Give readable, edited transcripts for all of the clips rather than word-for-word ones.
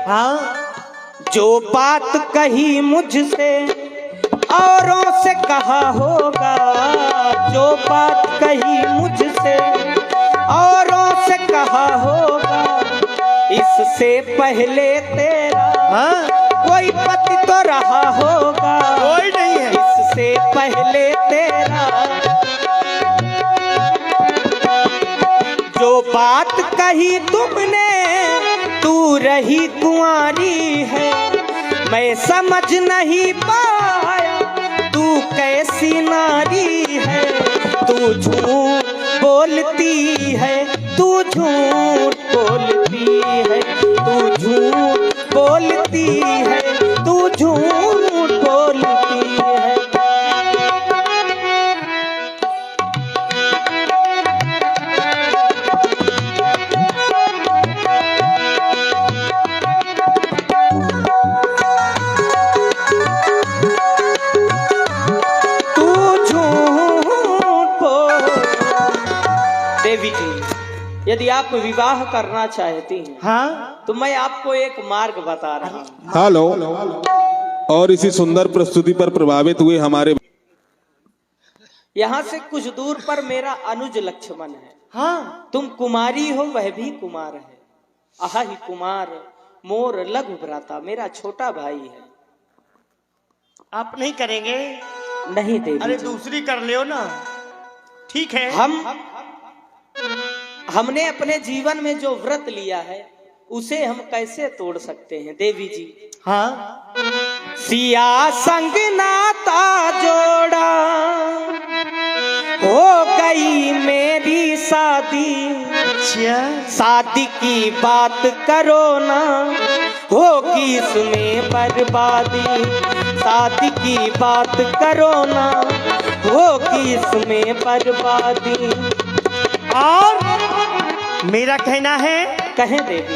हाँ, जो बात कही मुझसे औरों से कहा होगा, जो बात कही मुझसे औरों से कहा होगा, इससे पहले तेरा हाँ, कोई पति तो रहा होगा। कोई नहीं है। इससे पहले तेरा जो बात कही तुमने, तू रही कुंवारी है, मैं समझ नहीं पाया तू कैसी नारी है। तू झूठ बोलती है, तू झूठ बोलती है, तू झूठ बोलती है, तू झूठ बोलती है। देवी जी, यदि आप विवाह करना चाहती हैं, हाँ, तो मैं आपको एक मार्ग बता रहा हूँ। हेलो। और इसी सुंदर प्रस्तुति पर प्रभावित हुए हमारे यहाँ से कुछ दूर पर मेरा अनुज लक्ष्मण है। हाँ, तुम कुमारी हो, वह भी कुमार है। आहा ही कुमार मोर लघु भ्राता, मेरा छोटा भाई है। आप नहीं करेंगे? नहीं देवी अरे जी। दूसरी कर लियो ना, ठीक है। हमने अपने जीवन में जो व्रत लिया है उसे हम कैसे तोड़ सकते हैं देवी जी। हाँ, सिया संग नाता जोड़ा, हो गई मेरी शादी। अच्छा, शादी की बात करो ना, होगी इसमें बर्बादी। शादी की बात करो ना, होगी इसमें बर्बादी। और मेरा कहना है, कहें देवी।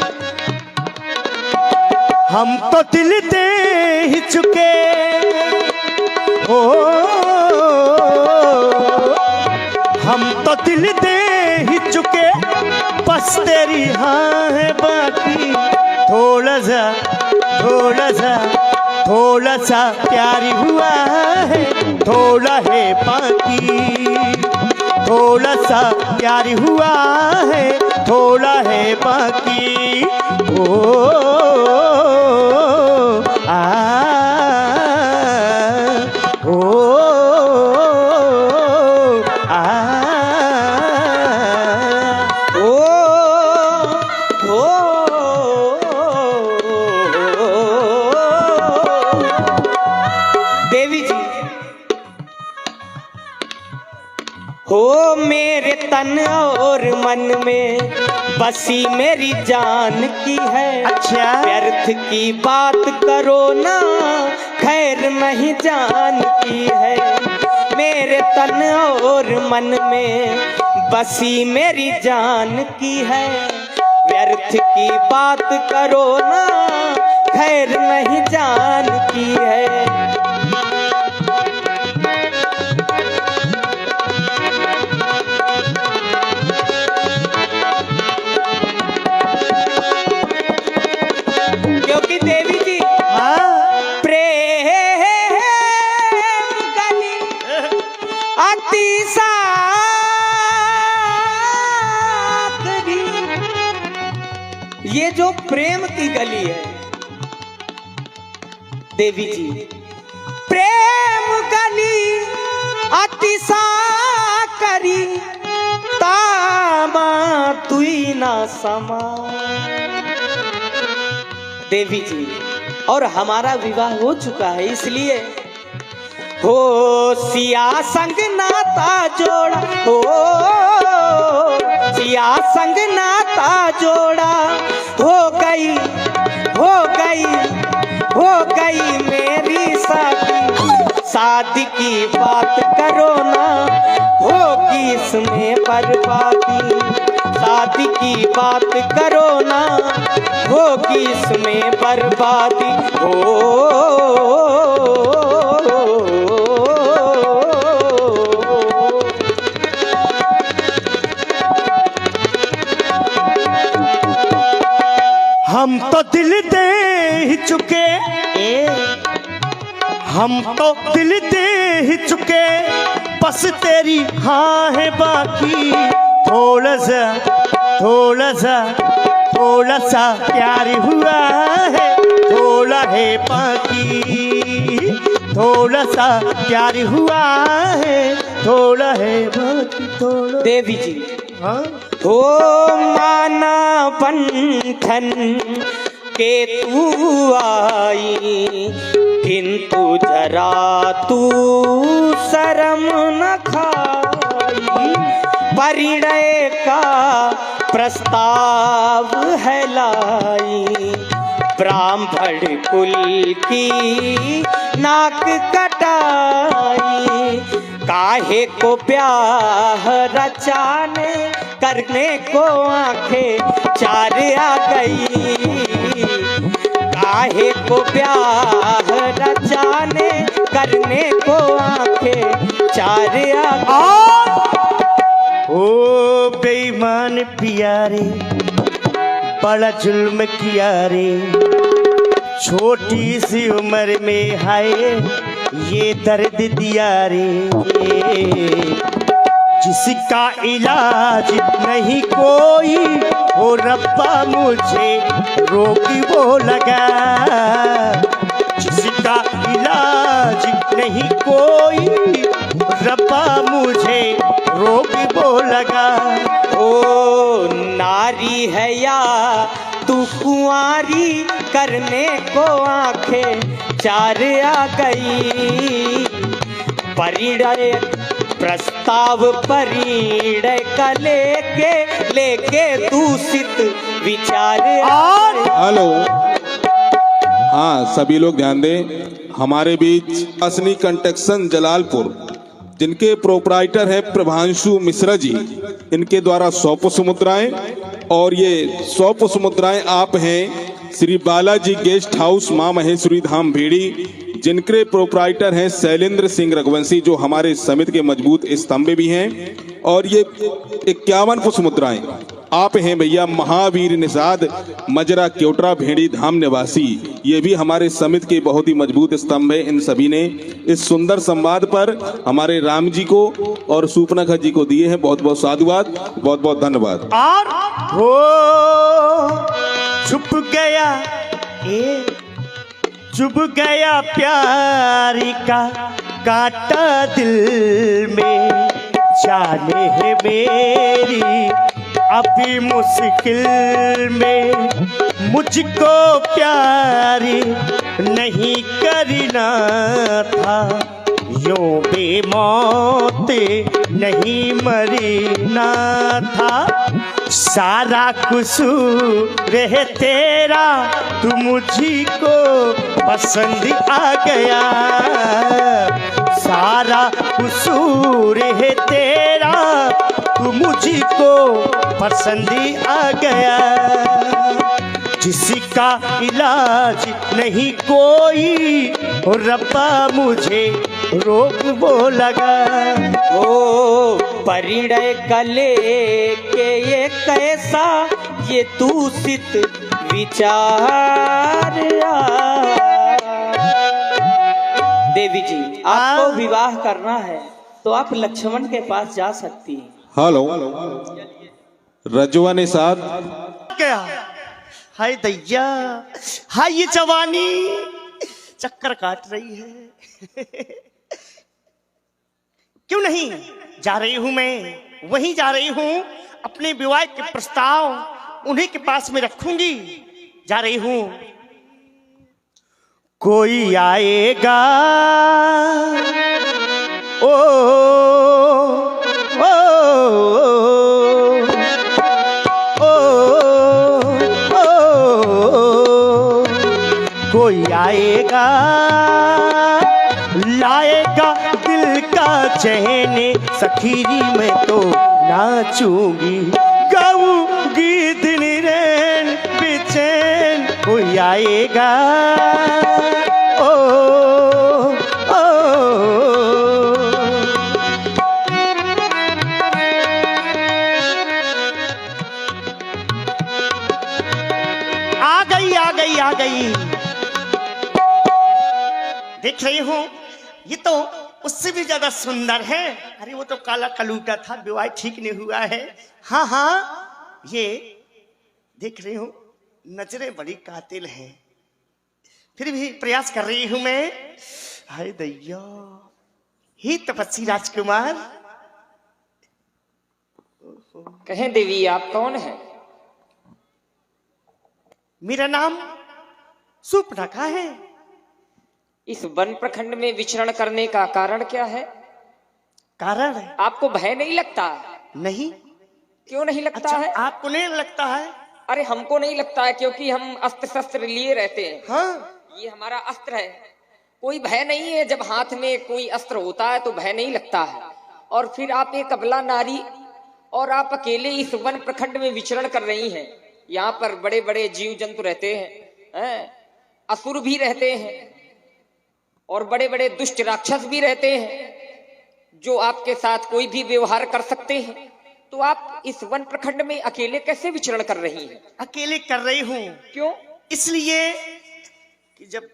हम तो दिल दे ही चुके हो, हम तो दिल दे ही चुके, बस तेरी हाँ है बाकी। थोड़ा सा थोड़ा सा थोड़ा सा प्यार हुआ है, थोड़ा है बाकी। थोड़ा सा प्यार हुआ है, थोड़ा है बाकी। ओ आ ओ आ ओ देवी जी, हो मेरे तन और मन में बसी मेरी जान की है। अच्छा, व्यर्थ की बात करो ना, खैर नहीं जान की है। मेरे तन और मन में बसी मेरी जान की है। व्यर्थ की बात करो ना, खैर नहीं जान की है। क्योंकि देवी जी, हाँ, प्रेम गली अति सागरी, ये जो प्रेम की गली है देवी जी, प्रेम गली अति सागरी, तामा तुई ना समा। देवी जी, और हमारा विवाह हो चुका है, इसलिए हो सिया संग नाता जोड़ा, हो सिया संग नाता जोड़ा, हो गई हो गई हो गई मेरी शादी। शादी की बात करो ना, होगी इसमें बर्बादी। शादी की बात करो ना, होगी इसमें बर्बादी। हम तो दिल दे ही चुके, हम तो दिल दे ही चुके, बस तेरी हाँ है बाकी। थोड़ा सा प्यार हुआ है, थोड़ा है बाकी। थोड़ा सा प्यार हुआ है, थोड़ा है बाकी। थोड़ा देवी जी, हाँ हो माना बंधन के तू आई, किंतु जरा तू शर्म न खाई। परिणय का प्रस्ताव है लाई, ब्राह्मण कुल की नाक कटाई। काहे को ब्याह रचाने करने को आंखें चार आ गई। काहे को ब्याह रचाने करने को आंखें चार आ गई। ओ बेईमान प्यारे, बड़ा जुल्म किया रे, छोटी सी उम्र में हाय ये दर्द दिया रे। जिसका इलाज नहीं कोई, वो रब्बा मुझे रोगी वो लगा। जिसका इलाज नहीं कोई, रब्बा मुझे रोगी वो लगा। ओ नारी है या तू कुंवारी, करने को आंखें चार आ गई। परिणय प्रस्ताव परिणय का लेके दूषित विचार। हेलो, हाँ सभी लोग ध्यान दें। हमारे बीच असनी कंस्ट्रक्शन जलालपुर, जिनके प्रोपराइटर है प्रभांशु मिश्रा जी, इनके द्वारा 100 पुष्प मुद्राएं, और ये 100 पुष्प मुद्राएं आप हैं श्री बालाजी गेस्ट हाउस मां महेश्वरी धाम भेड़ी, जिनके प्रोपराइटर हैं शैलेंद्र सिंह रघुवंशी, जो हमारे समिति के मजबूत स्तंभ भी हैं। और ये 51 पुष्प मुद्राएं आप हैं भैया महावीर निषाद मजरा क्योटरा भेड़ी धाम निवासी, ये भी हमारे समिति के बहुत ही मजबूत स्तंभ है। इन सभी ने इस सुंदर संवाद पर हमारे राम जी को और सूपनाखा जी को दिए हैं। बहुत बहुत साधुवाद, बहुत बहुत धन्यवाद। और हो छुप गया चुभ गया प्यार का कांटा दिल में, जाने है मेरी अभी मुश्किल में। मुझको प्यारी नहीं करना था, यूं बेमौत नहीं मरना था। सारा कसूर है तेरा, तू मुझी को पसंद आ गया। सारा कसूर है तेरा, तू मुझी को पसंद आ गया। जिसका इलाज नहीं कोई, रब्बा मुझे रोग वो लगा। ओ परिणय गले के ये कैसा ये दूषित विचार। देवी जी, आपको विवाह करना है तो आप लक्ष्मण के पास जा सकती हैं। हेलो, रजवा ने साथ क्या हाय दैया, हाय ये जवानी चक्कर काट रही है। क्यों नहीं जा रही हूं मैं, वहीं जा रही हूं। अपने विवाह के प्रस्ताव उन्हीं के पास में रखूंगी। जा रही हूं, कोई आएगा ओ, ओ, ओ, ओ, कोई आएगा लाएगा दिल का चैन, सखीरी में तो नाचूंगी। गाऊंगी दिन रैन बेचैन, कोई आएगा ओ, ओ, आ गई। देख रही हूँ ये तो उससे भी ज्यादा सुंदर है। अरे वो तो काला कलूटा था, विवाह ठीक नहीं हुआ है। हाँ हाँ, ये देख रही हूँ नजरें बड़ी कातिल हैं, फिर भी प्रयास कर रही हूं मैं। हाय दैया, ही तपस्वी राजकुमार। कहें देवी आप कौन हैं? मेरा नाम सुपर्णखा है। इस वन प्रखंड में विचरण करने का कारण क्या है? कारण? आपको भय नहीं लगता? नहीं। क्यों नहीं लगता अच्छा, है? आपको नहीं लगता है? अरे हमको नहीं लगता है, क्योंकि हम अस्त्र शस्त्र लिए रहते हैं। हाँ, ये हमारा अस्त्र है, कोई भय नहीं है। जब हाथ में कोई अस्त्र होता है तो भय नहीं लगता है। और फिर आप एक अबला नारी और आप अकेले इस वन प्रखंड में विचरण कर रही हैं। यहाँ पर बड़े बड़े जीव जंतु रहते हैं, असुर भी रहते हैं और बड़े बड़े दुष्ट राक्षस भी रहते हैं जो आपके साथ कोई भी व्यवहार कर सकते हैं। तो आप इस वन प्रखंड में अकेले कैसे विचरण कर रही हैं? अकेले कर रही हूँ। क्यों? इसलिए कि जब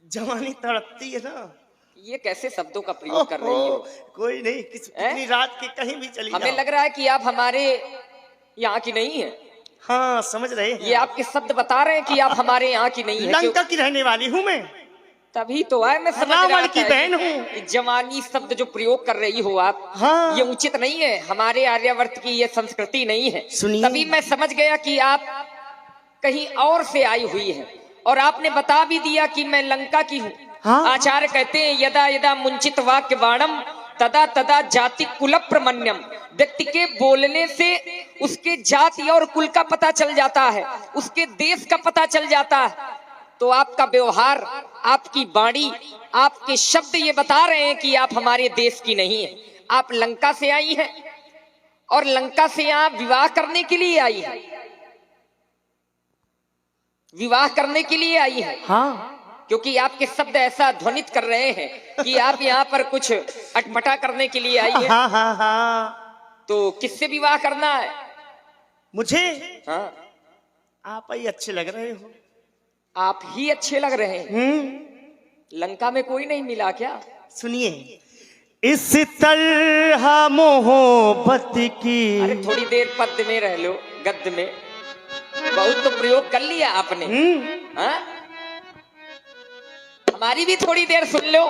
जवानी तड़पती है ना। ये कैसे शब्दों का प्रयोग कर रही हो? कोई नहीं, कितनी रात के कहीं भी चली हमें जाओ। लग रहा है कि आप हमारे यहाँ की नहीं है। हाँ, समझ रहे हैं। ये आपके शब्द बता रहे हैं कि आप हमारे यहाँ की नहीं है। लंका की रहने वाली हूँ मैं। तभी तो है, मैं समझ रावण रहा की था बहन हूँ। कि जवानी शब्द जो प्रयोग कर रही हो आप, हाँ। ये उचित नहीं है। हमारे आर्यावर्त की ये संस्कृति नहीं है। सुनिए। तभी मैं समझ गया कि आप कहीं और से आई हुई है। और आपने बता भी दिया कि मैं लंका की हूँ। हाँ। आचार्य कहते हैं यदा यदा मुंचित वाक्य बाणम तदा तदा जाति कुल प्रमण्यम। व्यक्ति के बोलने से उसके जाति और कुल का पता चल जाता है, उसके देश का पता चल जाता है। तो आपका व्यवहार, आपकी वाणी, आपके शब्द ये बता रहे हैं कि आप हमारे देश की नहीं है। आप लंका से आई हैं और लंका से आप विवाह करने के लिए आई हैं। विवाह करने के लिए आई हैं। हाँ, क्योंकि आपके शब्द ऐसा ध्वनित कर रहे हैं कि आप यहाँ पर कुछ अटपटा करने के लिए आई हैं। हाँ हाँ हाँ। तो किससे विवाह करना है? मुझे? हाँ, आप ही अच्छे लग रहे हो। आप ही अच्छे लग रहे हैं। लंका में कोई नहीं मिला क्या? सुनिए, इस तरह मोहब्बत की। अरे थोड़ी देर पद में रह लो, गद्य में। बहुत तो प्रयोग कर लिया आपने। हाँ? हमारी भी थोड़ी देर सुन लो।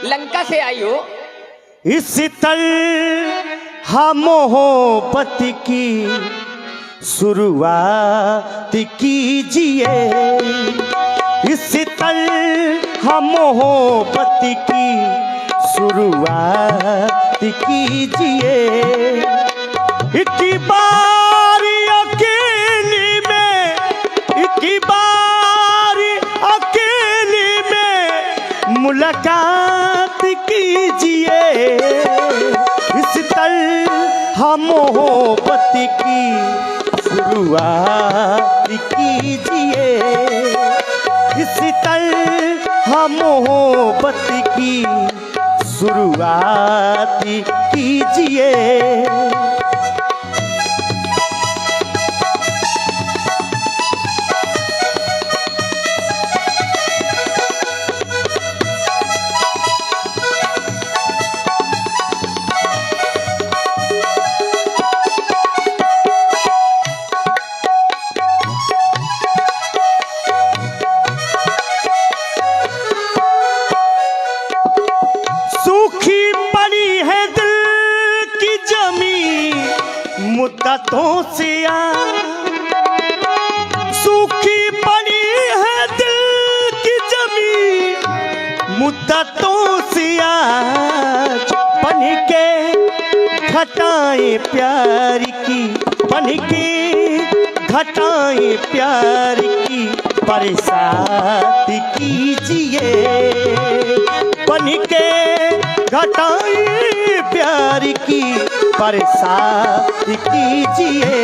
लंका से आई हो। इस तरह मोहब्बत की शुरुआत कीजिए। इस तरह मोहब्बत की शुरुआत कीजिए। एक बार अकेली में, एक बार अकेली में मुलाकात कीजिए। इस तरह मोहब्बत की शुरुआत कीजिए। इस तरह मोहब्बत की शुरुआत कीजिए। मुद्दतों से सूखी पड़ी है दिल की जमीन। मुद्दतों से बन के घटाएं प्यार की, बन के घटाएं प्यार की बरसात कीजिए। बन के घटाएं प्यार की बरसात कीजिए।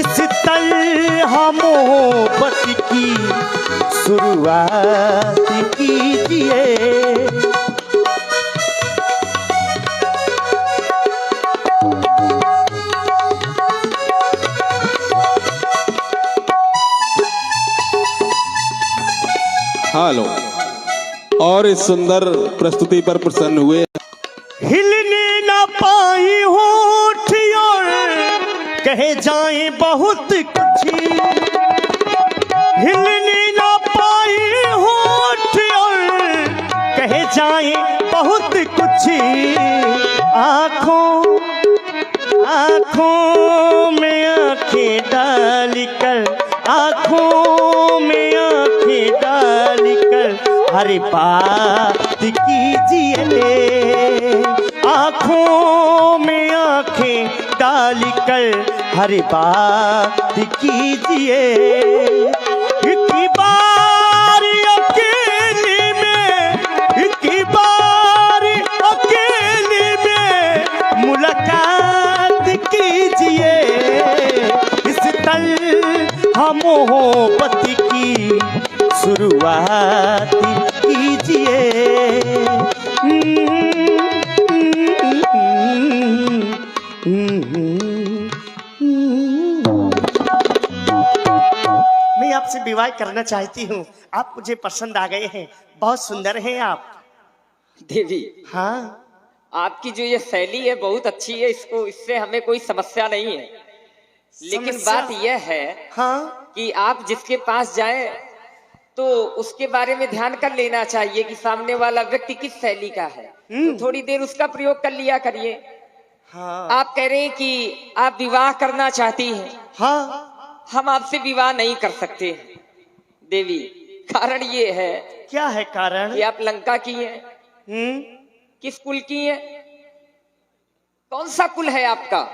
इस तरह मोहब्बत की शुरुआत कीजिए। हेलो। और इस सुंदर प्रस्तुति पर प्रसन्न हुए। हिलने ना पाई होठ और कहे जाए बहुत कुछ, हिलने ना पाई होठ और कहे जाए बहुत कुछ, आँखों आँखों में आँखें डालकर, आँखों में आँखें डालकर हर बात कीजिए, आँखों में आँखें डालकर हर बात कीजिए। इतनी बार अकेले में, इतनी बार अकेले में मुलाकात कीजिए, इस तलख़ मोहब्बत की शुरुआत कीजिए। मैं आपसे विवाह करना चाहती हूँ, आप मुझे पसंद आ गए हैं, बहुत सुंदर हैं आप। देवी, हाँ, आपकी जो ये शैली है बहुत अच्छी है, इससे हमें कोई समस्या नहीं है। लेकिन समस्या? बात यह है हाँ, कि आप जिसके पास जाएं तो उसके बारे में ध्यान कर लेना चाहिए कि सामने वाला व्यक्ति किस शैली का है, तो थोड़ी देर उसका प्रयोग कर लिया करिए। हाँ, आप कह रहे हैं कि आप विवाह करना चाहती हैं, हाँ, हम आपसे विवाह नहीं कर सकते देवी। कारण ये है क्या है कारण? कि आप लंका की हैं। किस कुल की हैं? कौन सा कुल है आपका?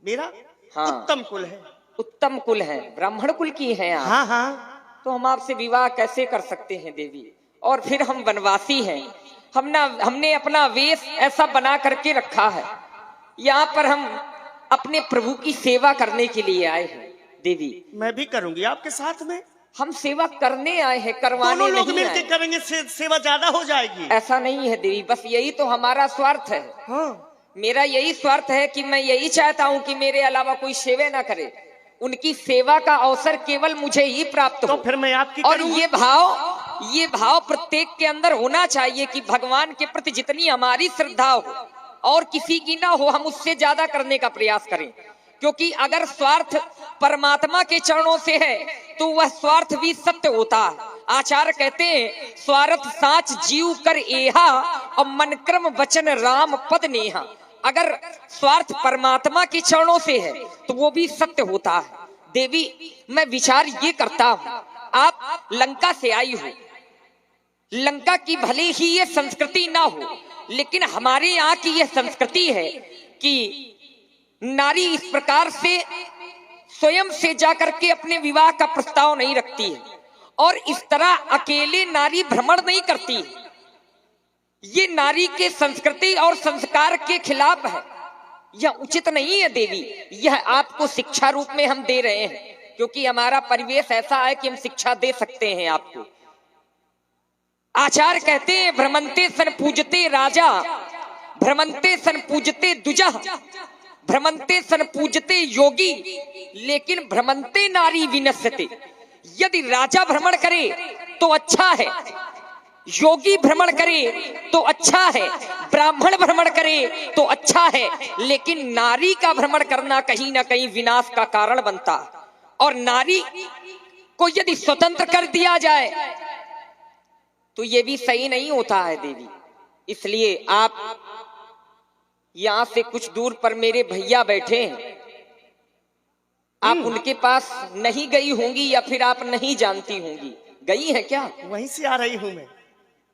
मेरा हाँ, उत्तम कुल है। उत्तम कुल है, ब्राह्मण कुल की हैं आप। हाँ, हाँ, तो हम आपसे विवाह कैसे कर सकते हैं देवी? और फिर हम वनवासी हैं, हमने अपना वेश ऐसा बना करके रखा है, यहाँ पर हम अपने प्रभु की सेवा करने के लिए आए हैं देवी। मैं भी करूंगी आपके साथ में। हम सेवा करने आए हैं, करवाने दोनों लोग नहीं मिलके आए। करेंगे, सेवा ज्यादा हो जाएगी। ऐसा नहीं है देवी, बस यही तो हमारा स्वार्थ है। हाँ, मेरा यही स्वार्थ है कि मैं यही चाहता हूँ कि मेरे अलावा कोई सेवा ना करे, उनकी सेवा का अवसर केवल मुझे ही प्राप्त तो हो। फिर मैं आपकी और करूंगा। ये भाव प्रत्येक के अंदर होना चाहिए कि भगवान के प्रति जितनी हमारी श्रद्धा हो और किसी की ना हो, हम उससे ज्यादा करने का प्रयास करें। क्योंकि अगर स्वार्थ परमात्मा के चरणों से है तो वह स्वार्थ भी सत्य होता है। आचार्य कहते हैं, स्वार्थ साच जीव कर एहा और मन क्रम वचन राम पद नेहा। अगर स्वार्थ परमात्मा के चरणों से है तो वो भी सत्य होता है। देवी, मैं विचार ये करता हूँ, आप लंका से आई हो, लंका की भले ही ये संस्कृति ना हो, लेकिन हमारे यहाँ की ये संस्कृति है कि नारी इस प्रकार से स्वयं से जाकर के अपने विवाह का प्रस्ताव नहीं रखती है और इस तरह अकेले नारी भ्रमण नहीं करती है। ये नारी के संस्कृति और संस्कार के खिलाफ है, यह उचित नहीं है देवी। यह आपको शिक्षा रूप में हम दे रहे हैं, क्योंकि हमारा परिवेश ऐसा है कि हम शिक्षा दे सकते हैं आपको। आचार्य कहते हैं, भ्रमंते सन पूजते राजा, भ्रमंते सन पूजते दुजा, भ्रमंते सन पूजते योगी, लेकिन भ्रमंते नारी विनश्यते। यदि राजा भ्रमण करे तो अच्छा है, योगी भ्रमण करे तो अच्छा है, ब्राह्मण भ्रमण करे तो अच्छा है, लेकिन नारी का भ्रमण करना कहीं ना कहीं विनाश का कारण बनता है। और नारी को यदि स्वतंत्र कर दिया जाए तो ये भी सही नहीं होता है देवी। इसलिए आप यहां से कुछ दूर पर मेरे भैया बैठे हैं, आप उनके पास नहीं गई होंगी या फिर आप नहीं जानती होंगी। गई है क्या? वहीं से आ रही हूँ मैं।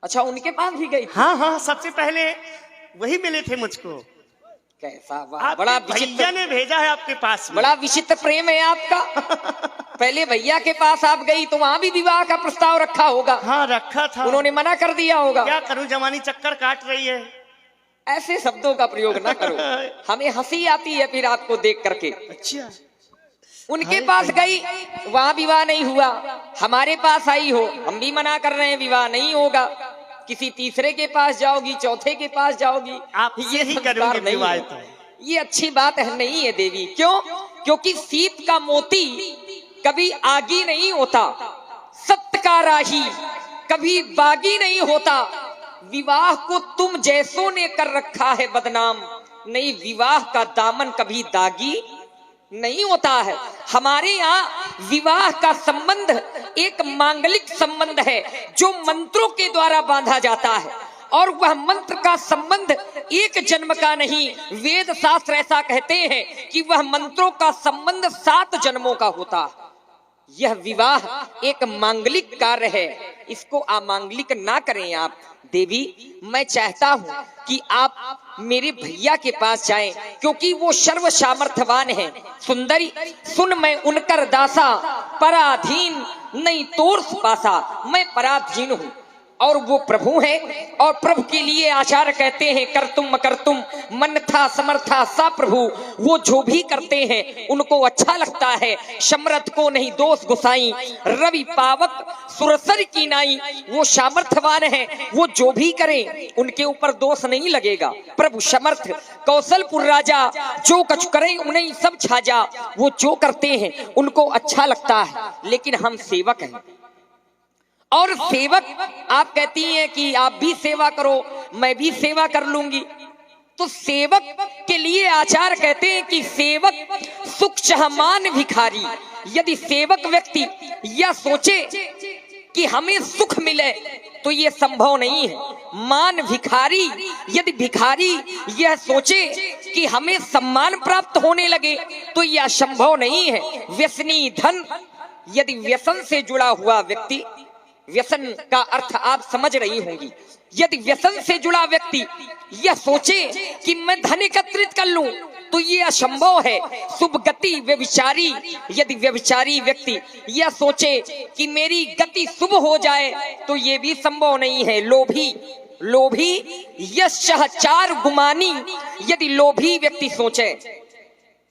अच्छा, उनके पास भी गई? हाँ, हाँ, सबसे पहले वही मिले थे मुझको। कैसा वाह, बड़ा आपके भैया विचित्र, ने भेजा है आपके पास में। बड़ा विचित्र प्रेम है आपका। पहले भैया के पास आप गई तो वहां भी विवाह का प्रस्ताव रखा होगा। हाँ, रखा था। उन्होंने मना कर दिया होगा। क्या करूं, जवानी चक्कर काट रही है। ऐसे शब्दों का प्रयोग ना करो, हमें हंसी आती है फिर आपको देख करके। अच्छा, उनके पास गई, वहां विवाह नहीं हुआ। हमारे पास आई हो, हम भी मना कर रहे हैं, विवाह नहीं होगा। किसी तीसरे के पास जाओगी, चौथे के पास जाओगी, आप ये ही करोगे विवाह तो। ये अच्छी बात है नहीं है देवी। क्यों? क्योंकि सीप का मोती कभी आगी नहीं होता, सत्य का राही कभी बागी नहीं होता, विवाह को तुम जैसों ने कर रखा है बदनाम, नहीं विवाह का दामन कभी दागी नहीं होता है। हमारे यहाँ विवाह का संबंध एक मांगलिक संबंध है जो मंत्रों के द्वारा बांधा जाता है, और वह मंत्र का संबंध एक जन्म का नहीं, वेद शास्त्र ऐसा कहते हैं कि वह मंत्रों का संबंध 7 जन्मों का होता है। यह विवाह एक मांगलिक कार्य है, इसको अमांगलिक ना करें आप। देवी, मैं चाहता हूं कि आप मेरे भैया के पास जाएं, क्योंकि वो सर्व सामर्थ्यवान हैं। सुंदरी सुन, मैं उनकर दासा, पराधीन नहीं तोर पासा, मैं पराधीन हूं और वो प्रभु है, और प्रभु के लिए आचार्य कहते हैं कर्तुम मकर्तुम मन था समर्था सा प्रभु। वो जो भी करते हैं उनको अच्छा लगता है, समर्थ को नहीं दोष गुसाई, रवि पावक सुरसर की नाई। वो सामर्थ्यवान है, वो जो भी करें उनके ऊपर दोष नहीं लगेगा। प्रभु समर्थ, कौशलपुर राजा जो कछ करें उन्हें सब छाजा। वो जो करते हैं उनको अच्छा लगता है, लेकिन हम सेवक हैं, और सेवक आप कहती हैं कि आप भी सेवा करो, मैं भी सेवा कर लूंगी। तो सेवक के लिए आचार्य कहते हैं कि सेवक सुख चाहमान भिखारी। यदि सेवक व्यक्ति यह सोचे कि हमें सुख मिले तो यह संभव नहीं है। मान भिखारी, यदि भिखारी यह सोचे कि हमें सम्मान प्राप्त होने लगे तो यह संभव नहीं है। व्यसनी धन, यदि व्यसन से जुड़ा हुआ व्यक्ति, व्यसन का अर्थ आप समझ रही होंगी, यदि व्यसन से जुड़ा व्यक्ति यह सोचे कि मैं धन एकत्रित कर लूं तो यह असंभव है। शुभ गति व्यभिचारी, यदि व्यभिचारी व्यक्ति यह सोचे कि मेरी गति शुभ हो जाए तो यह भी संभव नहीं है। लोभी यशः चार गुमानी, यदि लोभी व्यक्ति सोचे,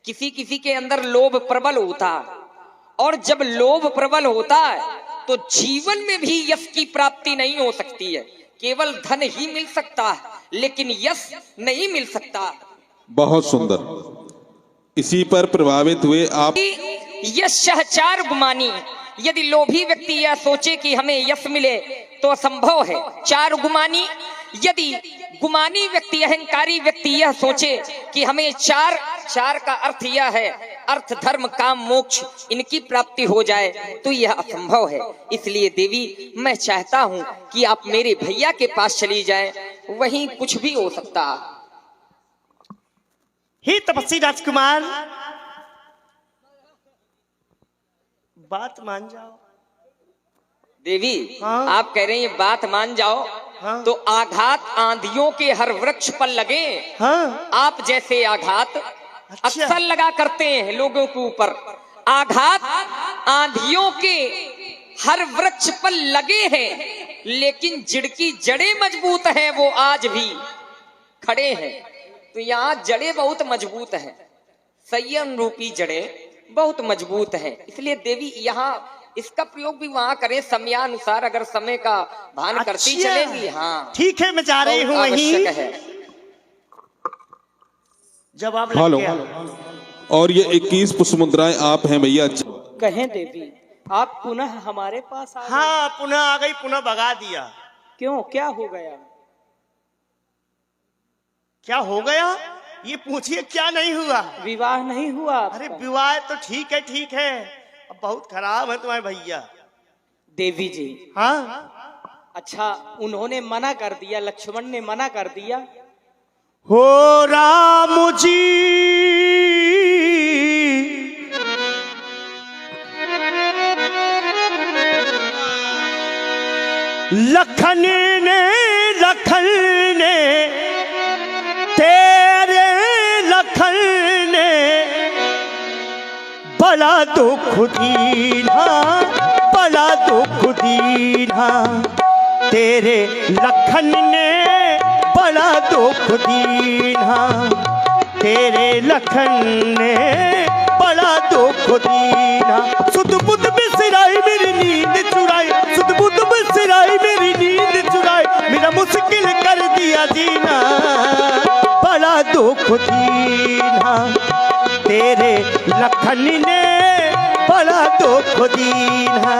किसी के अंदर लोभ प्रबल होता है, और जब लोभ प्रबल होता है तो जीवन में भी यश की प्राप्ति नहीं हो सकती है। केवल धन ही मिल सकता है, लेकिन यश नहीं मिल सकता। बहुत सुंदर। इसी पर प्रभावित हुए आप। यशः चार गुमानी, यदि लोभी व्यक्ति यह सोचे कि हमें यश मिले तो असंभव है। चार गुमानी, यदि गुमानी व्यक्ति, अहंकारी व्यक्ति यह सोचे कि हमें चार का अर्थ यह है, अर्थ धर्म काम मोक्ष, इनकी प्राप्ति हो जाए तो यह असंभव है। इसलिए देवी, मैं चाहता हूं कि आप मेरे भैया के पास चली जाएं, वहीं कुछ भी हो सकता है। हे तपस्वी राजकुमार, बात मान जाओ। देवी, हाँ? आप कह रहे हैं बात मान जाओ, हाँ? तो आघात आंधियों के हर वृक्ष पर लगे। हाँ? आप जैसे आघात अच्छा। अक्सर लगा करते हैं लोगों के ऊपर। आघात आंधियों के हर वृक्ष पर लगे हैं, लेकिन जड़ की जड़ें मजबूत हैं, वो आज भी खड़े हैं। तो यहाँ जड़ें बहुत मजबूत हैं, संयम रूपी जड़ें बहुत मजबूत हैं। इसलिए देवी, यहाँ इसका प्रयोग भी वहां करें समयानुसार, अगर समय का भान करती चलेगी। हाँ ठीक है, मैं जा रही हूँ वहीं। जवाब लग गया। और ये 21 पुष्प मुद्राएं आप हैं भैया। कहें देवी, आप पुनः हमारे पास आ गए। हाँ, पुनः आ गई, पुनः भगा दिया। क्यों, क्या हो गया? क्या हो गया ये पूछिए, क्या नहीं हुआ? विवाह नहीं हुआ आपका? अरे विवाह तो ठीक है, अब बहुत खराब है तुम्हारे भैया। देवी जी, हाँ? अच्छा, उन्होंने मना कर दिया, लक्ष्मण ने मना कर दिया। हो राम जी लखन ने तेरे लखन ने बड़ा दुख दीना, बड़ा दुख दीना, तेरे लखन ने बड़ा दुख दीना, तेरे लखन ने बड़ा दुख दीना। सुध बुध बिसराई मेरी नींद चुराई, सुध बुध बिसराई मेरी नींद चुराई, मेरा मुश्किल कर दिया जीना, बड़ा दुख दीना, तेरे लखन ने बड़ा दुख दीना।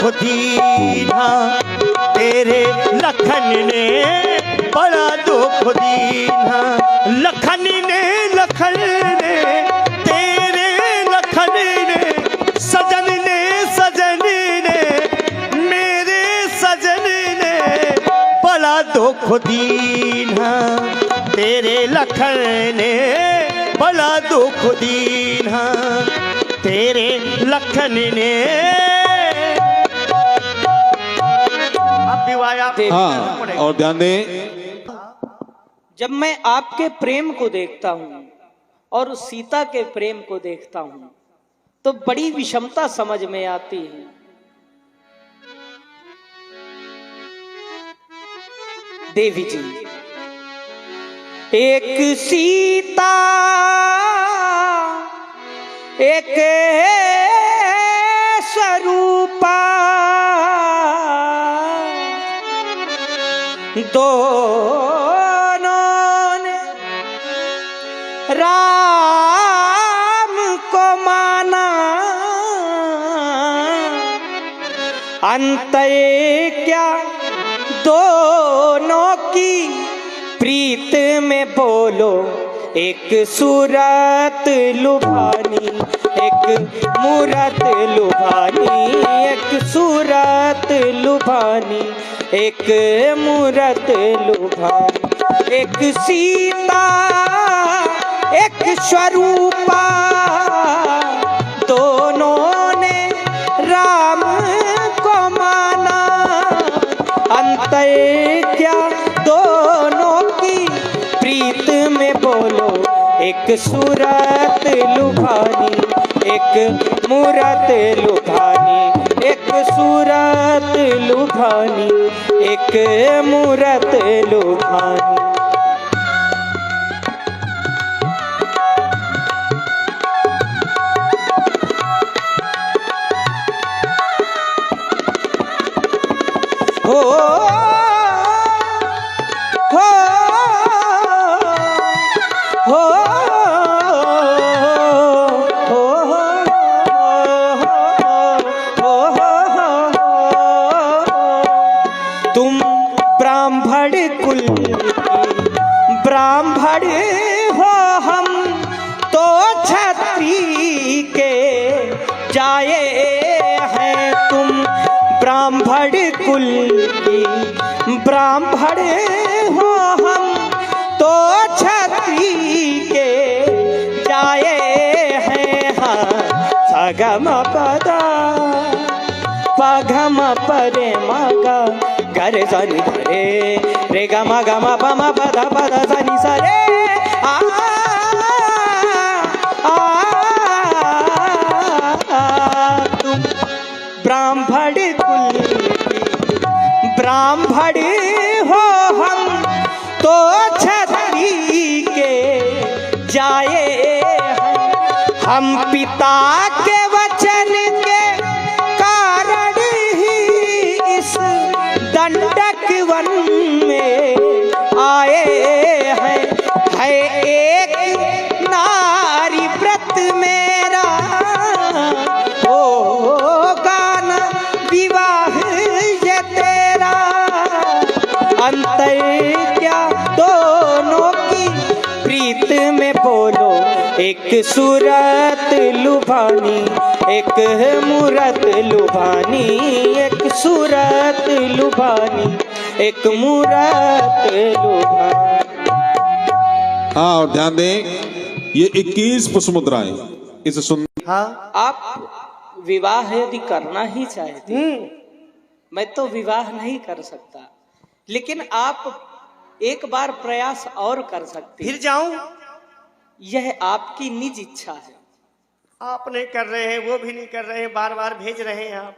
दुख दीना, तेरे लखन ने बड़ा दुख दीना। लखन ने तेरे लखन ने, सजन ने मेरे सजन ने बड़ा दुख दीना, तेरे लखन ने बड़ा दुख दीना, तेरे लखन ने। अब विवाह आप हाँ, और ध्यान दें, जब मैं आपके प्रेम को देखता हूं और उस सीता के प्रेम को देखता हूं तो बड़ी विषमता समझ में आती है। देवी जी, एक सीता एक स्वरूपा, दोनों ने राम को माना, अंत क्या दोनों की प्रीत में बोलो, एक सूरत लुभानी, एक मूरत लुभानी, एक सूरत लुभानी, एक मूरत लुभानी। एक सीता एक स्वरूपा, दोनों ने राम को माना, अंत क्या दोनों की प्रीत में बोलो, एक सूरत लुभानी, एक मूरत लुभानी, एक सूरत लुभानी, एक मूरत लुभानी। हो हो हो तुम ब्राह्मण कुल ब्राह्मण हो, हम तो क्षत्रिय के जाए हैं। तुम ब्राह्मण कुल की ब्राह्मण हो, हम तो क्षत्रिय के जाए हैं। हाँ, सगम पदा पघम परे मगा गर सनि रे रे ग म पम पद पद सनि सरे आ तुम ब्राह्मण कुल ब्राह्मण हो, हम तो क्षत्रिय के जाए हैं। हम पिता के वचन के कारण ही इस दंडक वन में आए हैं। है एक नारी व्रत मेरा, होगा न विवाह ये तेरा, अंत क्या दोनों की प्रीत में बोलो, एक सूरत लुभानी, एक मूरत लुभानी, एक सूरत लुभानी, एक मूरत लुभानी। हाँ, और ध्यान दें, ये 21 पुष्प मुद्राएं इस सुंदर। हाँ, आप विवाह यदि करना ही चाहते, मैं तो विवाह नहीं कर सकता, लेकिन आप एक बार प्रयास और कर सकते। फिर जाऊं? यह आपकी निज इच्छा है। आप नहीं कर रहे हैं, वो भी नहीं कर रहे हैं, बार बार भेज रहे हैं आप।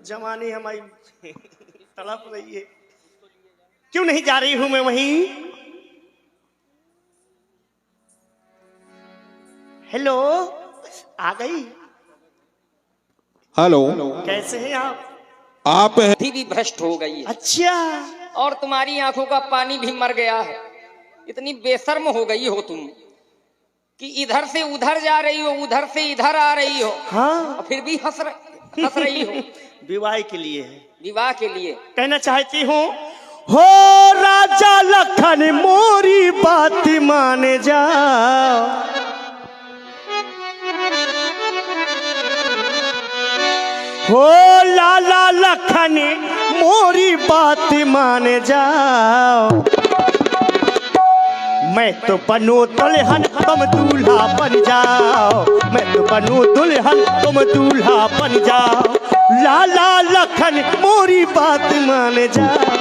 जवानी हमारी तड़प रही है, क्यों नहीं जा रही हूं मैं वहीं? हेलो, आ गई? हेलो, कैसे हैं आप हैं? भी भ्रष्ट हो गई है, अच्छा, और तुम्हारी आंखों का पानी भी मर गया है। इतनी बेशर्म हो गई हो तुम कि इधर से उधर जा रही हो, उधर से इधर आ रही हो, हाँ, और फिर भी हंस रही हो? विवाह के लिए है। विवाह के लिए। कहना चाहती हूँ, हो राजा लखन मोरी बात मान जाओ, हो लाला लखन मोरी बात मान जाओ, मैं तो बनूं दुल्हन तुम दूल्हा बन जाओ, मैं तो बनूं दुल्हन तुम दूल्हा बन जाओ, लाला लखन मोरी बात मान जाओ,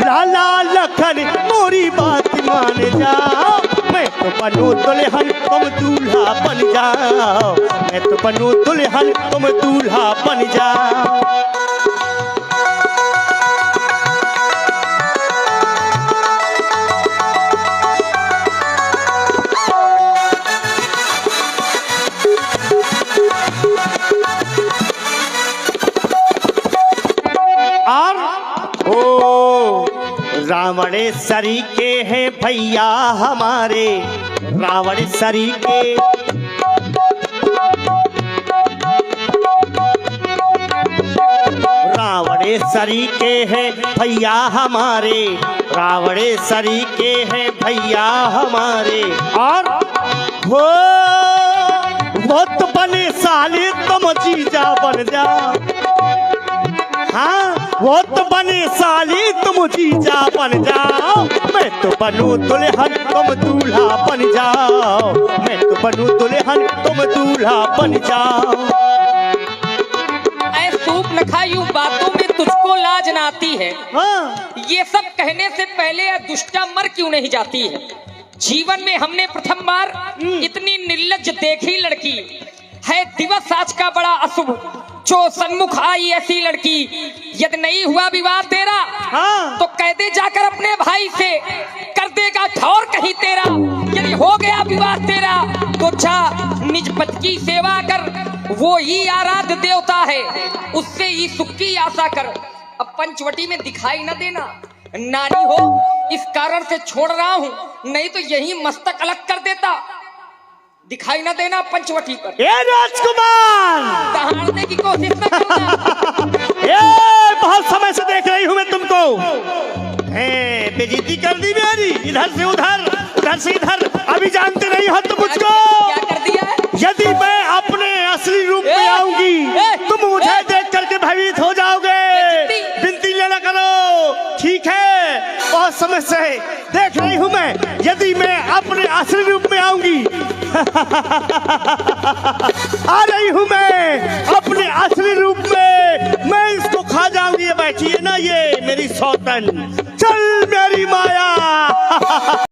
लाला लखन मोरी बात मान जाओ, मैं तो बनूं दुल्हन तुम दूल्हा बन जाओ, मैं तो बनूं दुल्हन तुम दूल्हा बन जाओ। रावण सरी के हैं भैया हमारे, रावण सरी के, रावण सरी के हैं भैया हमारे, रावण सरी के हैं भैया हमारे, और वो तो बने साले तुम जीजा बन जाओ, हाँ वो तो बने साली तुम जीजा बन जाओ, मैं तो बनूं दुल्हन तुम दूल्हा बन जाओ, मैं तो बनूं दुल्हन तुम दूल्हा बन जाओ। ऐ सूप न खा यूं बातों में तुझको लाज न आती है, हाँ। ये सब कहने से पहले दुष्टा मर क्यों नहीं जाती है? जीवन में हमने प्रथम बार इतनी निर्लज्ज देखी लड़की है, दिवस आज का बड़ा अशुभ जो सन्मुख आई ऐसी लड़की, यदि नहीं हुआ विवाह तेरा, हाँ। तो कह दे जाकर अपने भाई से, कर देगा ठौर कहीं तेरा, यदि हो गया विवाह तेरा तो जा निज पति की सेवा कर, वो ही आराध्य देवता है, उससे ही सुख की आशा कर। अब पंचवटी में दिखाई न देना, नारी हो इस कारण से छोड़ रहा हूँ, नहीं तो यही मस्तक अलग कर देता। दिखाई न देना पंचवटी पर। ए राजकुमार, दहाड़ने की कोशिश न करना। ए बहुत समय से देख रही हूँ मैं तुमको, बेइज्जती कर दी मेरी, इधर से उधर, उधर से इधर, अभी जानते नहीं हो तुम मुझको। क्या कर दिया है? यदि मैं अपने असली रूप में आऊंगी, तुम मुझे देख करके भयभीत हो जाओगे। विनती लेना करो, ठीक है? बहुत समय से देख रही हूँ मैं, यदि मैं अपने असली रूप में आऊंगी आ रही हूँ मैं अपने असली रूप में, मैं इसको खा जाऊंगी। ये बैठी है ना, ये मेरी सौतन, चल मेरी माया।